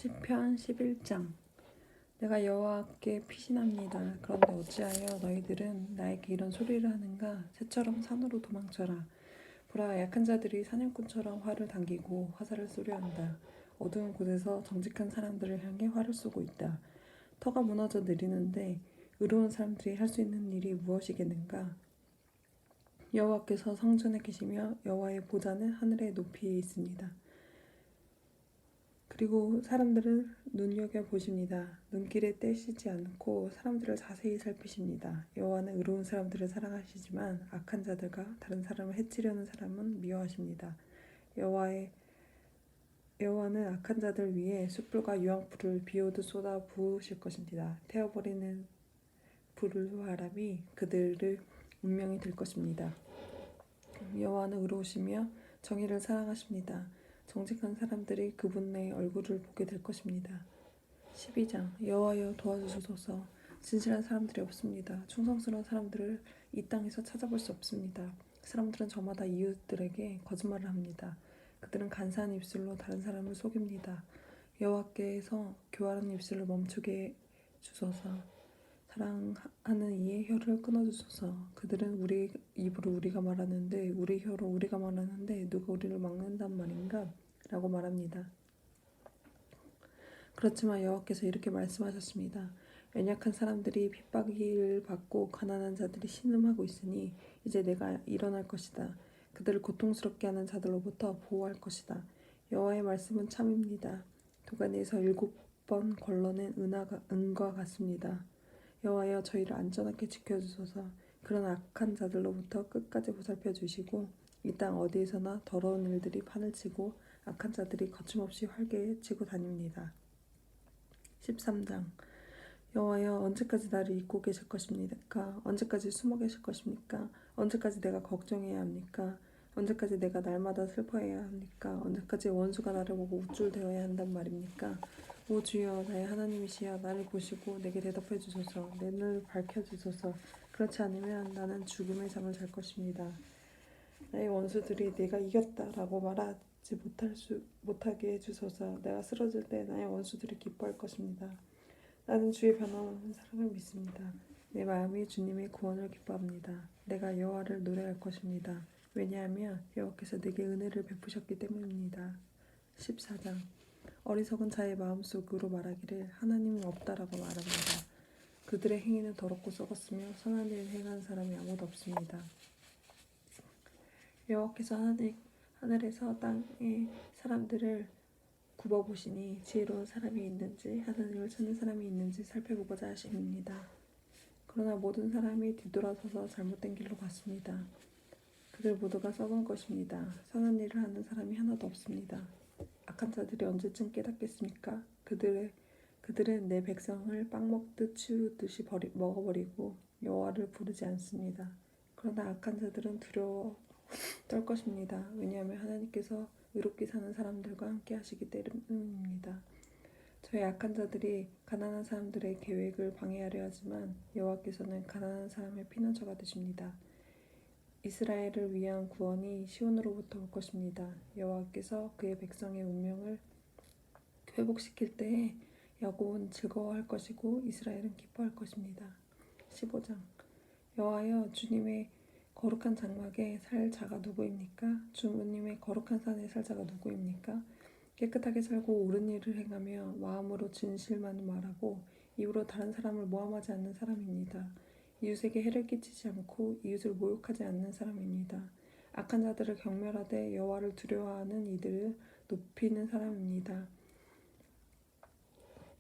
시편 11장. 내가 여호와께 피신합니다. 그런데 어찌하여 너희들은 나에게 이런 소리를 하는가? 새처럼 산으로 도망쳐라. 보라, 약한 자들이 사냥꾼처럼 활을 당기고 화살을 쏘려 한다. 어두운 곳에서 정직한 사람들을 향해 활을 쏘고 있다. 터가 무너져 내리는데 의로운 사람들이 할 수 있는 일이 무엇이겠는가? 여호와께서 성전에 계시며 여호와의 보좌는 하늘의 높이에 있습니다. 그리고 사람들을 눈여겨보십니다. 눈길에 떼시지 않고 사람들을 자세히 살피십니다. 여호와는 의로운 사람들을 사랑하시지만 악한 자들과 다른 사람을 해치려는 사람은 미워하십니다. 여호와는 악한 자들 위에 숯불과 유황불을 비오듯 쏟아 부으실 것입니다. 태워버리는 불바람이 그들을 운명이 될 것입니다. 여호와는 의로우시며 정의를 사랑하십니다. 정직한 사람들이 그분의 얼굴을 보게 될 것입니다. 12장. 여호와여 도와주소서. 진실한 사람들이 없습니다. 충성스러운 사람들을 이 땅에서 찾아볼 수 없습니다. 사람들은 저마다 이웃들에게 거짓말을 합니다. 그들은 간사한 입술로 다른 사람을 속입니다. 여호와께서 교활한 입술을 멈추게 주소서. 사랑하는 이의 혀를 끊어주소서. 그들은 우리 입으로 우리가 말하는데 우리 혀로 우리가 말하는데 누가 우리를 막는단 말인가? 라고 말합니다. 그렇지만 여호와께서 이렇게 말씀하셨습니다. 연약한 사람들이 핍박을 받고 가난한 자들이 신음하고 있으니 이제 내가 일어날 것이다. 그들을 고통스럽게 하는 자들로부터 보호할 것이다. 여호와의 말씀은 참입니다. 도가니에서 7번 걸러낸 은과 같습니다. 여호와여 저희를 안전하게 지켜주소서. 그런 악한 자들로부터 끝까지 보살펴 주시고 이 땅 어디에서나 더러운 일들이 판을 치고 악한 자들이 거침없이 활개에 치고 다닙니다. 13장. 여호와여 언제까지 나를 잊고 계실 것입니까? 언제까지 숨어 계실 것입니까? 언제까지 내가 걱정해야 합니까? 언제까지 내가 날마다 슬퍼해야 합니까? 언제까지 원수가 나를 보고 우쭐대어야 한단 말입니까? 오 주여, 나의 하나님이시여, 나를 보시고 내게 대답해 주소서. 내 눈을 밝혀주소서. 그렇지 않으면 나는 죽음의 잠을 잘 것입니다. 나의 원수들이 내가 이겼다라고 말하지 못하게 해주소서. 내가 쓰러질 때 나의 원수들이 기뻐할 것입니다. 나는 주의 변함없는 사랑을 믿습니다. 내 마음이 주님의 구원을 기뻐합니다. 내가 여호와를 노래할 것입니다. 왜냐하면 여호와께서 내게 은혜를 베푸셨기 때문입니다. 14장. 어리석은 자의 마음속으로 말하기를 하나님은 없다라고 말합니다. 그들의 행위는 더럽고 썩었으며 선한 일을 행하는 사람이 아무도 없습니다. 여호와께서 하늘에서 땅의 사람들을 굽어보시니 지혜로운 사람이 있는지 하나님을 찾는 사람이 있는지 살펴보고자 하십니다. 그러나 모든 사람이 뒤돌아서서 잘못된 길로 갔습니다. 그들 모두가 썩은 것입니다. 선한 일을 하는 사람이 하나도 없습니다. 악한 자들이 언제쯤 깨닫겠습니까? 그들은 내 백성을 빵 먹듯 치우듯이 먹어버리고 여호와를 부르지 않습니다. 그러나 악한 자들은 두려워 떨 것입니다. 왜냐하면 하나님께서 의롭게 사는 사람들과 함께 하시기 때문입니다. 저희 악한 자들이 가난한 사람들의 계획을 방해하려 하지만 여호와께서는 가난한 사람의 피난처가 되십니다. 이스라엘을 위한 구원이 시온으로부터 올 것입니다. 여호와께서 그의 백성의 운명을 회복시킬 때에 야곱은 즐거워할 것이고 이스라엘은 기뻐할 것입니다. 15장. 여호와여 주님의 거룩한 장막에 살 자가 누구입니까? 주님의 거룩한 산에 살 자가 누구입니까? 깨끗하게 살고 옳은 일을 행하며 마음으로 진실만 말하고 입으로 다른 사람을 모함하지 않는 사람입니다. 이웃에게 해를 끼치지 않고 이웃을 모욕하지 않는 사람입니다. 악한 자들을 경멸하되 여호와를 두려워하는 이들을 높이는 사람입니다.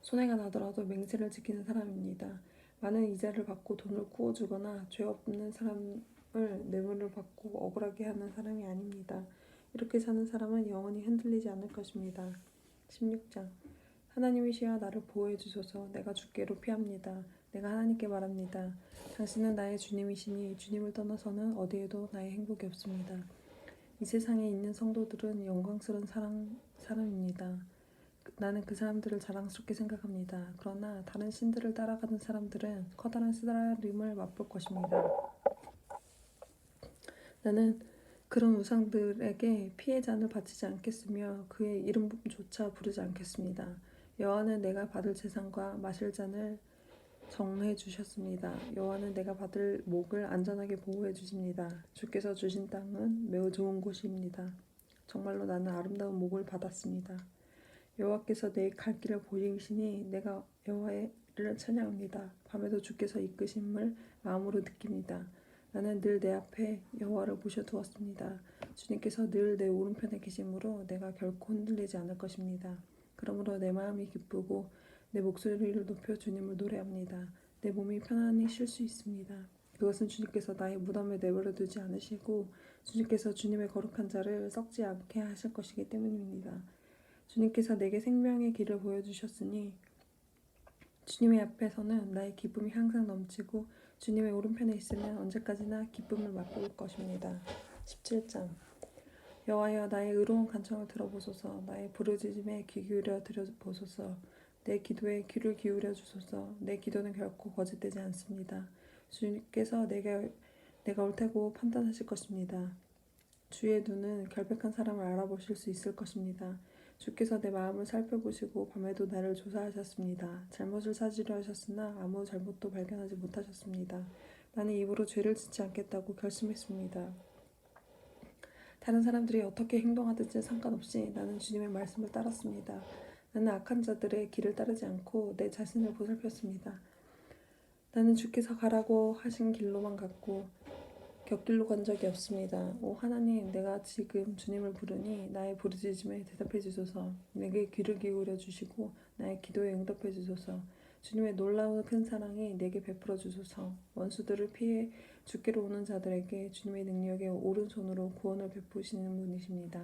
손해가 나더라도 맹세를 지키는 사람입니다. 많은 이자를 받고 돈을 구워주거나 죄 없는 사람을 뇌물을 받고 억울하게 하는 사람이 아닙니다. 이렇게 사는 사람은 영원히 흔들리지 않을 것입니다. 16장. 하나님이시여 나를 보호해 주소서. 내가 주께로 피합니다. 내가 하나님께 말합니다. 당신은 나의 주님이시니 주님을 떠나서는 어디에도 나의 행복이 없습니다. 이 세상에 있는 성도들은 영광스러운 사람입니다. 나는 그 사람들을 자랑스럽게 생각합니다. 그러나 다른 신들을 따라가는 사람들은 커다란 쓰라림을 맛볼 것입니다. 나는 그런 우상들에게 피해 잔을 바치지 않겠으며 그의 이름조차 부르지 않겠습니다. 여호와는 내가 받을 재산과 마실 잔을 정해 주셨습니다. 여호와는 내가 받을 목을 안전하게 보호해 주십니다. 주께서 주신 땅은 매우 좋은 곳입니다. 정말로 나는 아름다운 목을 받았습니다. 여호와께서 내 갈 길을 보이시니 내가 여호와를 찬양합니다. 밤에도 주께서 이끄심을 마음으로 느낍니다. 나는 늘 내 앞에 여호와를 모셔두었습니다. 주님께서 늘 내 오른편에 계심으로 내가 결코 흔들리지 않을 것입니다. 그러므로 내 마음이 기쁘고 내 목소리를 높여 주님을 노래합니다. 내 몸이 편안히 쉴 수 있습니다. 그것은 주님께서 나의 무덤에 내버려 두지 않으시고 주님께서 주님의 거룩한 자를 썩지 않게 하실 것이기 때문입니다. 주님께서 내게 생명의 길을 보여주셨으니 주님의 앞에서는 나의 기쁨이 항상 넘치고 주님의 오른편에 있으면 언제까지나 기쁨을 맛볼 것입니다. 17장 여호와여 나의 의로운 간청을 들어보소서. 나의 부르짖음에 귀 기울여 들어보소서. 내 기도에 귀를 기울여 주소서. 내 기도는 결코 거짓되지 않습니다. 주님께서 내가 옳다고 판단하실 것입니다. 주의 눈은 결백한 사람을 알아보실 수 있을 것입니다. 주께서 내 마음을 살펴보시고 밤에도 나를 조사하셨습니다. 잘못을 찾으려 하셨으나 아무 잘못도 발견하지 못하셨습니다. 나는 입으로 죄를 짓지 않겠다고 결심했습니다. 다른 사람들이 어떻게 행동하든지 상관없이 나는 주님의 말씀을 따랐습니다. 나는 악한 자들의 길을 따르지 않고 내 자신을 보살폈습니다. 나는 주께서 가라고 하신 길로만 갔고 곁길로 간 적이 없습니다. 오 하나님, 내가 지금 주님을 부르니 나의 부르짖음에 대답해 주소서. 내게 귀를 기울여 주시고 나의 기도에 응답해 주소서. 주님의 놀라운 큰 사랑이 내게 베풀어 주소서. 원수들을 피해 주께로 오는 자들에게 주님의 능력의 오른손으로 구원을 베푸시는 분이십니다.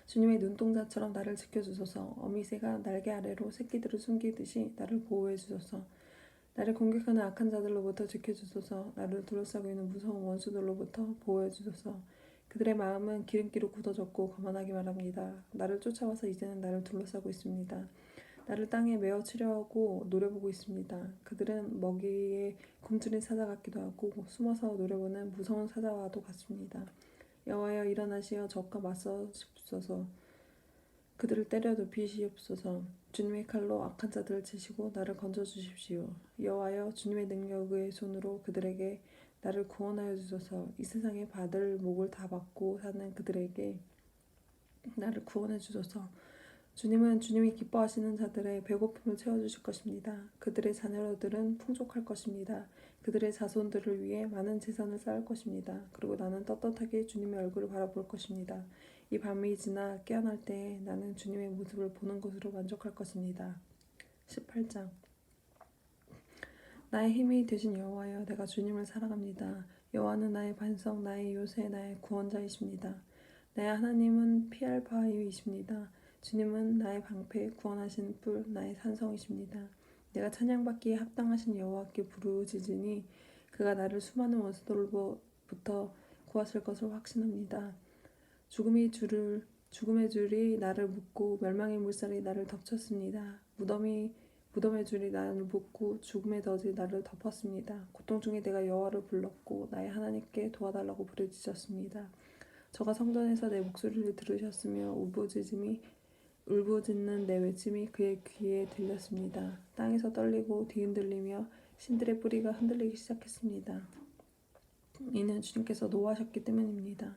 주님의 눈동자처럼 나를 지켜주소서. 어미새가 날개 아래로 새끼들을 숨기듯이 나를 보호해 주소서. 나를 공격하는 악한 자들로부터 지켜주소서. 나를 둘러싸고 있는 무서운 원수들로부터 보호해 주소서. 그들의 마음은 기름기로 굳어졌고 거만하게 말합니다. 나를 쫓아와서 이제는 나를 둘러싸고 있습니다. 나를 땅에 메어 치려고 노려보고 있습니다. 그들은 먹이에 굶주린 사자 같기도 하고 숨어서 노려보는 무서운 사자와도 같습니다. 여호와여 일어나시어 적과 맞서시옵소서. 그들을 때려 눕히시옵소서. 주님의 칼로 악한 자들을 치시고 나를 건져주십시오. 여호와여 주님의 능력의 손으로 그들에게 나를 구원하여 주소서. 이 세상에 받을 목을 다 받고 사는 그들에게 나를 구원해 주소서. 주님은 주님이 기뻐하시는 자들의 배고픔을 채워주실 것입니다. 그들의 자녀들은 풍족할 것입니다. 그들의 자손들을 위해 많은 재산을 쌓을 것입니다. 그리고 나는 떳떳하게 주님의 얼굴을 바라볼 것입니다. 이 밤이 지나 깨어날 때에 나는 주님의 모습을 보는 것으로 만족할 것입니다. 18장 나의 힘이 되신 여호와여, 내가 주님을 사랑합니다. 여호와는 나의 반석, 나의 요새, 나의 구원자이십니다. 나의 하나님은 피할 바위이십니다. 주님은 나의 방패, 구원하신 뿔, 나의 산성이십니다. 내가 찬양받기에 합당하신 여호와께 부르짖으니 그가 나를 수많은 원수들로부터 구하실 것을 확신합니다. 죽음의 줄이 나를 묶고 멸망의 물살이 나를 덮쳤습니다. 무덤의 줄이 나를 묶고 죽음의 덫이 나를 덮었습니다. 고통 중에 내가 여호와를 불렀고 나의 하나님께 도와달라고 부르짖었습니다. 저가 성전에서 내 목소리를 들으셨으며 울부짖는 내 외침이 그의 귀에 들렸습니다. 땅에서 떨리고 뒤흔들리며 신들의 뿌리가 흔들리기 시작했습니다. 이는 주님께서 노하셨기 때문입니다.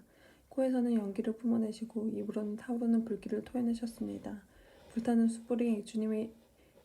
코에서는 연기를 뿜어내시고 입으로는 타오르는 불길을 토해내셨습니다. 불타는 숯불이 주님의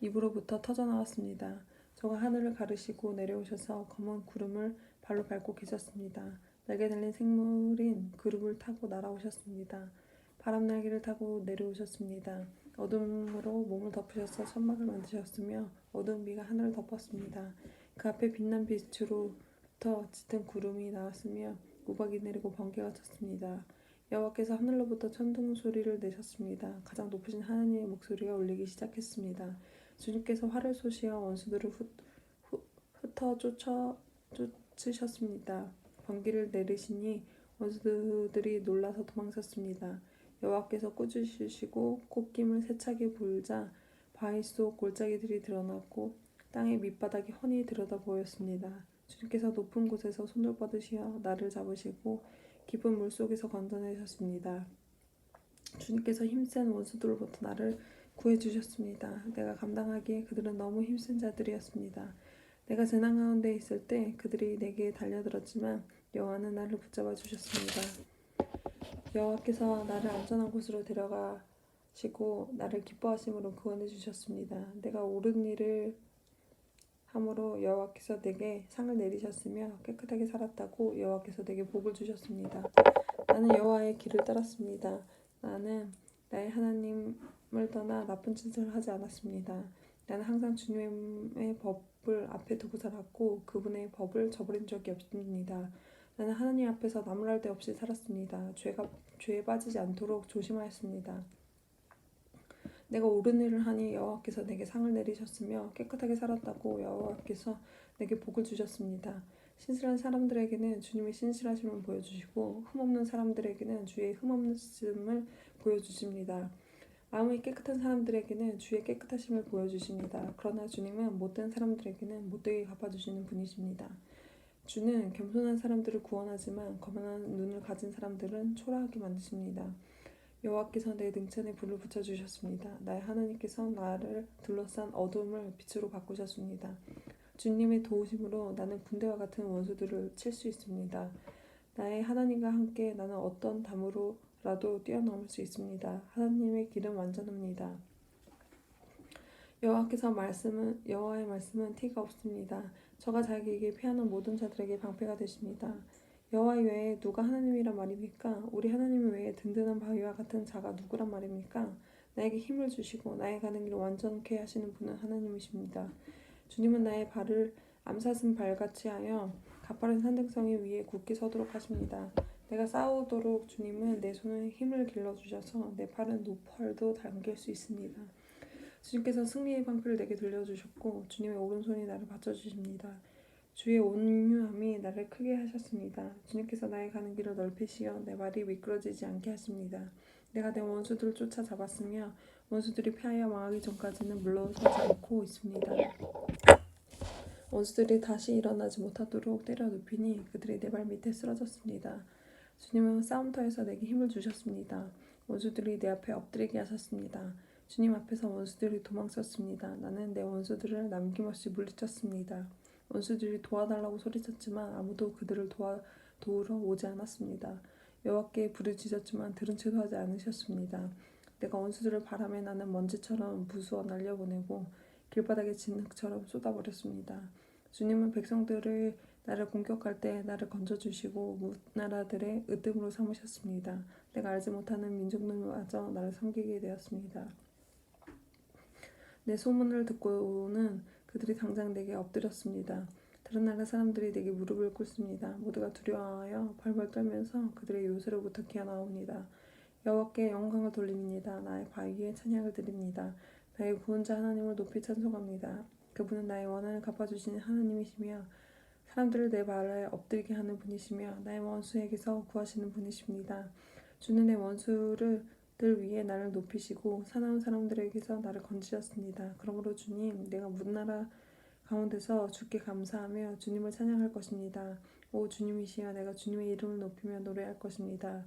입으로부터 터져나왔습니다. 저가 하늘을 가르시고 내려오셔서 검은 구름을 발로 밟고 계셨습니다. 날개 달린 생물인 그룹을 타고 날아오셨습니다. 바람 날개를 타고 내려오셨습니다. 어둠으로 몸을 덮으셔서 천막을 만드셨으며 어두운 비가 하늘을 덮었습니다. 그 앞에 빛난 빛으로부터 짙은 구름이 나왔으며 우박이 내리고 번개가 쳤습니다. 여호와께서 하늘로부터 천둥 소리를 내셨습니다. 가장 높으신 하나님의 목소리가 울리기 시작했습니다. 주님께서 활을 쏘시어 원수들을 흩어 쫓으셨습니다. 번개를 내리시니 원수들이 놀라서 도망쳤습니다. 여호와께서 꾸짖으시고 콧김을 세차게 불자 바위 속 골짜기들이 드러났고 땅의 밑바닥이 훤히 들여다 보였습니다. 주님께서 높은 곳에서 손을 뻗으시어 나를 잡으시고 깊은 물속에서 건져내셨습니다. 주님께서 힘센 원수들로부터 나를 구해주셨습니다. 내가 감당하기에 그들은 너무 힘센 자들이었습니다. 내가 재난 가운데 있을 때 그들이 내게 달려들었지만 여호와는 나를 붙잡아 주셨습니다. 여호와께서 나를 안전한 곳으로 데려가시고 나를 기뻐하심으로 구원해 주셨습니다. 내가 옳은 일을 함으로 여호와께서 내게 상을 내리셨으며 깨끗하게 살았다고 여호와께서 내게 복을 주셨습니다. 나는 여호와의 길을 따랐습니다. 나는 나의 하나님을 떠나 나쁜 짓을 하지 않았습니다. 나는 항상 주님의 법을 앞에 두고 살았고 그분의 법을 저버린 적이 없습니다. 나는 하나님 앞에서 나무랄 데 없이 살았습니다. 죄에 빠지지 않도록 조심하였습니다. 내가 옳은 일을 하니 여호와께서 내게 상을 내리셨으며 깨끗하게 살았다고 여호와께서 내게 복을 주셨습니다. 신실한 사람들에게는 주님의 신실하심을 보여주시고 흠없는 사람들에게는 주의 흠없음을 보여주십니다. 마음이 깨끗한 사람들에게는 주의 깨끗하심을 보여주십니다. 그러나 주님은 못된 사람들에게는 못되게 갚아주시는 분이십니다. 주는 겸손한 사람들을 구원하지만 거만한 눈을 가진 사람들은 초라하게 만드십니다. 여호와께서 내 등잔에 불을 붙여주셨습니다. 나의 하나님께서 나를 둘러싼 어둠을 빛으로 바꾸셨습니다. 주님의 도우심으로 나는 군대와 같은 원수들을 칠 수 있습니다. 나의 하나님과 함께 나는 어떤 담으로라도 뛰어넘을 수 있습니다. 하나님의 길은 완전합니다. 여호와의 말씀은 티가 없습니다. 저가 자기에게 피하는 모든 자들에게 방패가 되십니다. 여호와 외에 누가 하나님이란 말입니까? 우리 하나님 외에 든든한 바위와 같은 자가 누구란 말입니까? 나에게 힘을 주시고 나의 가는 길을 완전케 하시는 분은 하나님이십니다. 주님은 나의 발을 암사슴 발같이 하여 가파른 산등성 위에 굳게 서도록 하십니다. 내가 싸우도록 주님은 내 손에 힘을 길러주셔서 내 팔은 노펄도 당길 수 있습니다. 주님께서 승리의 방패를 내게 들려주셨고 주님의 오른손이 나를 받쳐주십니다. 주의 온유함이 나를 크게 하셨습니다. 주님께서 나의 가는 길을 넓히시어 내 발이 미끄러지지 않게 하십니다. 내가 내 원수들을 쫓아잡았으며 원수들이 패하여 망하기 전까지는 물러서지 않고 있습니다. 원수들이 다시 일어나지 못하도록 때려 눕히니 그들이 내 발 밑에 쓰러졌습니다. 주님은 싸움터에서 내게 힘을 주셨습니다. 원수들이 내 앞에 엎드리게 하셨습니다. 주님 앞에서 원수들이 도망쳤습니다. 나는 내 원수들을 남김없이 물리쳤습니다. 원수들이 도와달라고 소리쳤지만 아무도 그들을 도우러 오지 않았습니다. 여호와께 부르짖었지만 들은 채도 하지 않으셨습니다. 내가 원수들을 바람에 나는 먼지처럼 부수어 날려보내고 길바닥에 진 흙처럼 쏟아버렸습니다. 주님은 백성들을 나를 공격할 때 나를 건져주시고 나라들의 으뜸으로 삼으셨습니다. 내가 알지 못하는 민족들마저 나를 섬기게 되었습니다. 내 소문을 듣고는 그들이 당장 내게 엎드렸습니다. 다른 나라 사람들이 내게 무릎을 꿇습니다. 모두가 두려워하여 벌벌 떨면서 그들의 요새로부터 기어나옵니다. 여호와께 영광을 돌립니다. 나의 바위에 찬양을 드립니다. 나의 구원자 하나님을 높이 찬송합니다. 그분은 나의 원한을 갚아주시는 하나님이시며 사람들을 내 발에 엎드리게 하는 분이시며 나의 원수에게서 구하시는 분이십니다. 주는 내 원수들 위에 나를 높이시고 사나운 사람들에게서 나를 건지셨습니다. 그러므로 주님, 내가 문나라 가운데서 주께 감사하며 주님을 찬양할 것입니다. 오 주님이시여, 내가 주님의 이름을 높이며 노래할 것입니다.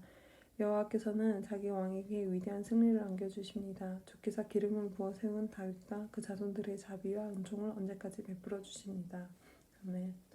여호와께서는 자기 왕에게 위대한 승리를 안겨주십니다. 주께서 기름을 부어 세운 다윗과 그 자손들의 자비와 은총을 언제까지 베풀어 주십니다. 아멘.